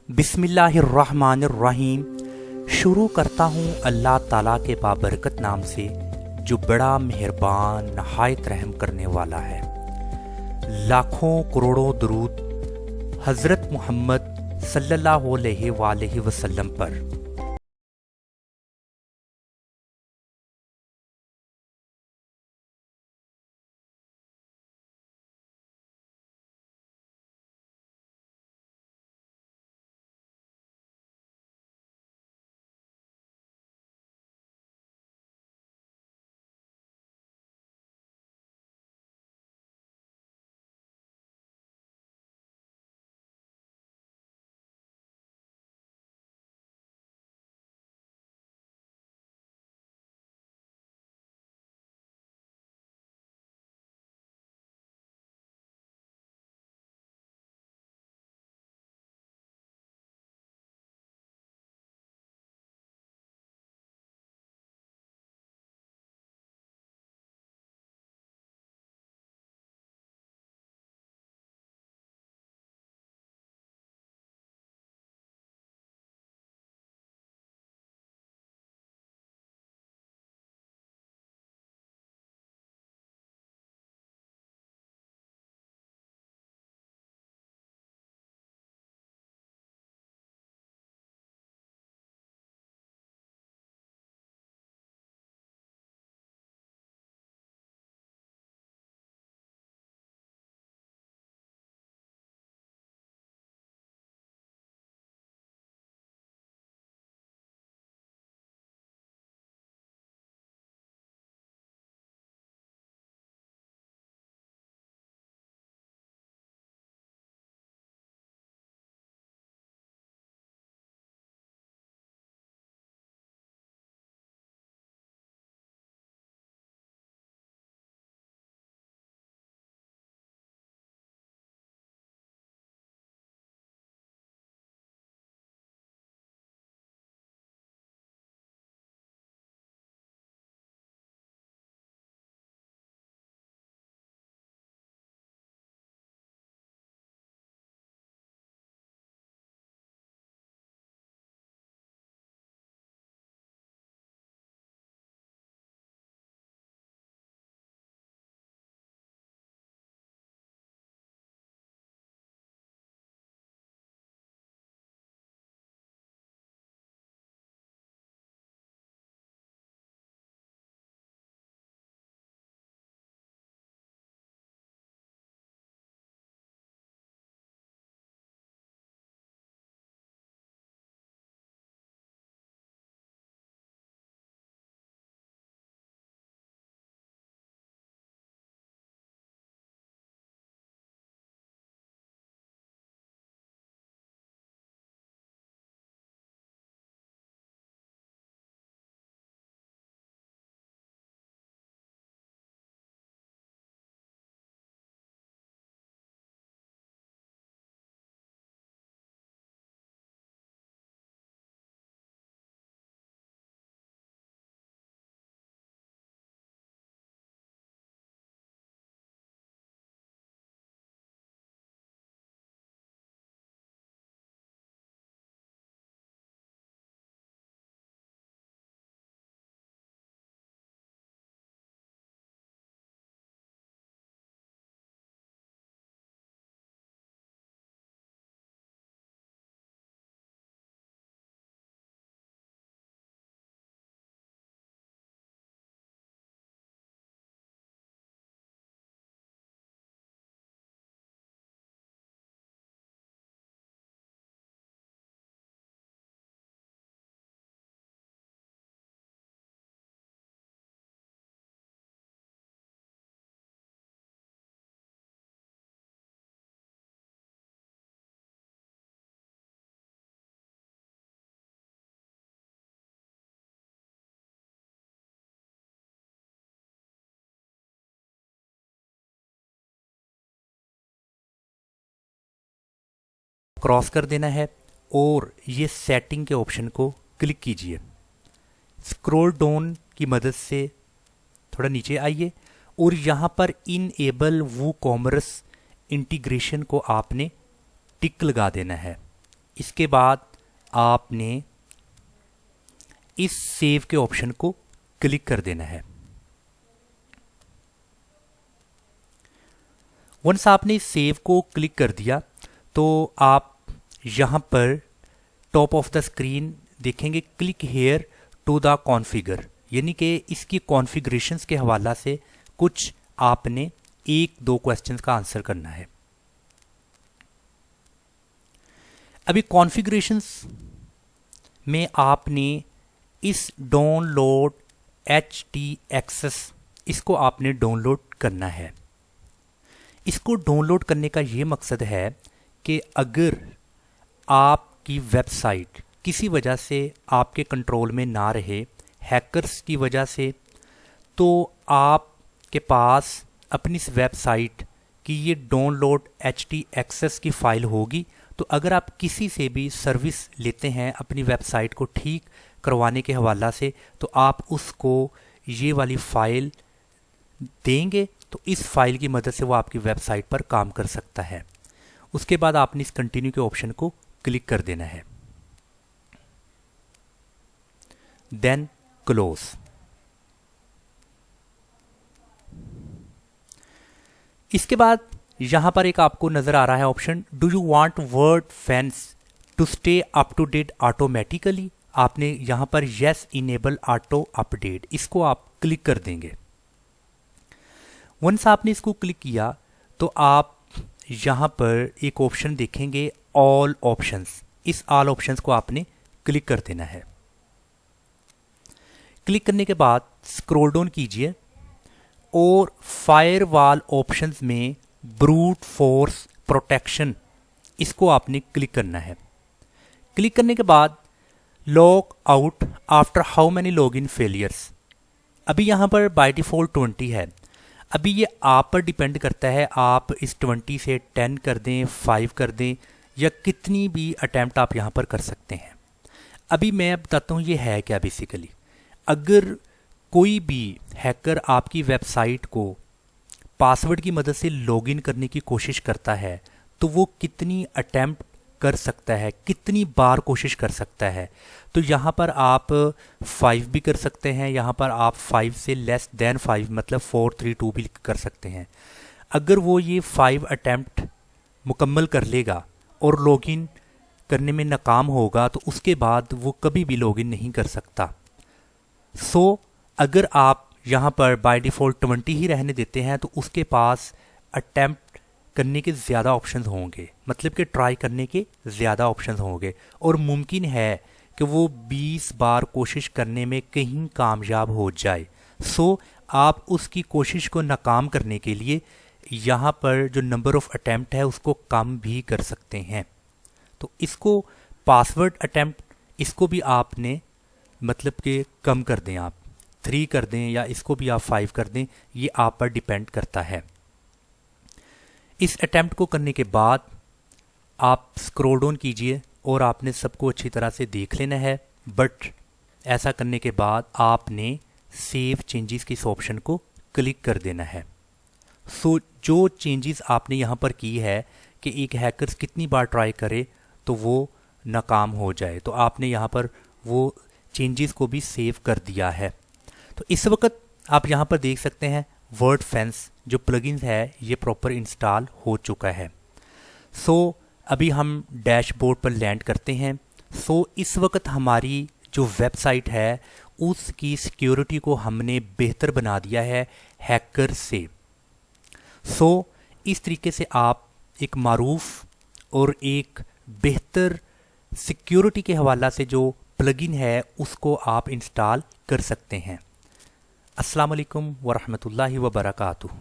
बिस्मिल्लाहिर्रहमानिर्रहीम। शुरू करता हूँ अल्लाह ताला के बाबरकत नाम से जो बड़ा मेहरबान नहायत रहम करने वाला है। लाखों करोड़ों दरूद हज़रत मोहम्मद सल्लल्लाहु अलैहि वसल्लम पर। क्रॉस कर देना है और ये सेटिंग के ऑप्शन को क्लिक कीजिए। स्क्रॉल डाउन की मदद से थोड़ा नीचे आइए और यहाँ पर इनेबल वो कॉमर्स इंटीग्रेशन को आपने टिक लगा देना है। इसके बाद आपने इस सेव के ऑप्शन को क्लिक कर देना है। वंस आपने इस सेव को क्लिक कर दिया तो आप यहाँ पर टॉप ऑफ द स्क्रीन देखेंगे click here to the configure, यानी कि इसकी कॉन्फ़िगरेशंस के हवाला से कुछ आपने 1-2 क्वेश्चंस का आंसर करना है। अभी कॉन्फ़िगरेशंस में आपने इस डाउनलोड HTXS इसको आपने डाउनलोड करना है। इसको डाउनलोड करने का ये मकसद है कि अगर आपकी वेबसाइट किसी वजह से आपके कंट्रोल में ना रहे, हैकर्स की वजह से, तो आपके पास अपनी इस वेबसाइट की ये डाउनलोड HTXS की फ़ाइल होगी। तो अगर आप किसी से भी सर्विस लेते हैं अपनी वेबसाइट को ठीक करवाने के हवाला से, तो आप उसको ये वाली फ़ाइल देंगे तो इस फाइल की मदद से वो आपकी वेबसाइट पर काम कर सकता है। उसके बाद आपने इस कंटिन्यू के ऑप्शन को क्लिक कर देना है, देन क्लोज। इसके बाद यहां पर एक आपको नजर आ रहा है option, do you want word fans to stay up to date automatically. आपने यहां पर यस इनेबल ऑटो अपडेट, इसको आप क्लिक कर देंगे। वंस आपने इसको क्लिक किया तो आप यहाँ पर एक ऑप्शन देखेंगे ऑल ऑप्शंस, इस ऑल ऑप्शंस को आपने क्लिक कर देना है। क्लिक करने के बाद स्क्रॉल डाउन कीजिए और फायरवॉल ऑप्शंस में ब्रूट फोर्स प्रोटेक्शन इसको आपने क्लिक करना है। क्लिक करने के बाद log out after how many login failures, अभी यहाँ पर बाय डिफ़ॉल्ट 20 है। अभी ये आप पर डिपेंड करता है, आप इस 20 से 10 कर दें, 5 कर दें, या कितनी भी अटैम्प्ट आप यहाँ पर कर सकते हैं। अभी मैं बताता हूँ ये है क्या। बेसिकली अगर कोई भी हैकर आपकी वेबसाइट को पासवर्ड की मदद से लॉगिन करने की कोशिश करता है तो वो कितनी अटैम्प्ट कर सकता है, कितनी बार कोशिश कर सकता है। तो यहाँ पर आप 5 भी कर सकते हैं, यहाँ पर आप 5 से लेस देन 5 मतलब 432 भी कर सकते हैं। अगर वो ये 5 अटैम्प्ट मुकम्मल कर लेगा और लॉगिन करने में नाकाम होगा तो उसके बाद वो कभी भी लॉगिन नहीं कर सकता। सो अगर आप यहाँ पर बाय डिफ़ॉल्ट 20 ही रहने देते हैं तो उसके पास अटैम्प्ट करने के ज़्यादा ऑप्शंस होंगे, मतलब कि ट्राई करने के ज़्यादा ऑप्शंस होंगे, और मुमकिन है कि वो 20 बार कोशिश करने में कहीं कामयाब हो जाए। सो आप उसकी कोशिश को नाकाम करने के लिए यहाँ पर जो नंबर ऑफ़ अटैम्प्ट है उसको कम भी कर सकते हैं। तो इसको पासवर्ड अटैम्प्ट इसको भी आपने मतलब कि कम कर दें, आप 3 कर दें या इसको भी आप 5 कर दें, ये आप पर डिपेंड करता है। इस अटैम्प्ट को करने के बाद आप स्क्रॉल डाउन कीजिए और आपने सबको अच्छी तरह से देख लेना है। बट ऐसा करने के बाद आपने सेव चेंजेस की इस ऑप्शन को क्लिक कर देना है। सो जो चेंजेस आपने यहाँ पर की है कि एक हैकर कितनी बार ट्राई करे तो वो नाकाम हो जाए, तो आपने यहाँ पर वो चेंजेस को भी सेव कर दिया है। तो इस वक्त आप यहाँ पर देख सकते हैं वर्ड फैंस जो प्लगइन्स है ये प्रॉपर इंस्टॉल हो चुका है। सो अभी हम डैशबोर्ड पर लैंड करते हैं। सो इस वक्त हमारी जो वेबसाइट है उसकी सिक्योरिटी को हमने बेहतर बना दिया है हैकर से। सो इस तरीके से आप एक मारूफ और एक बेहतर सिक्योरिटी के हवाला से जो प्लगइन है उसको आप इंस्टॉल कर सकते हैं। अस्सलाम वालेकुम वरहमतुल्लाहि वबरकातुहू।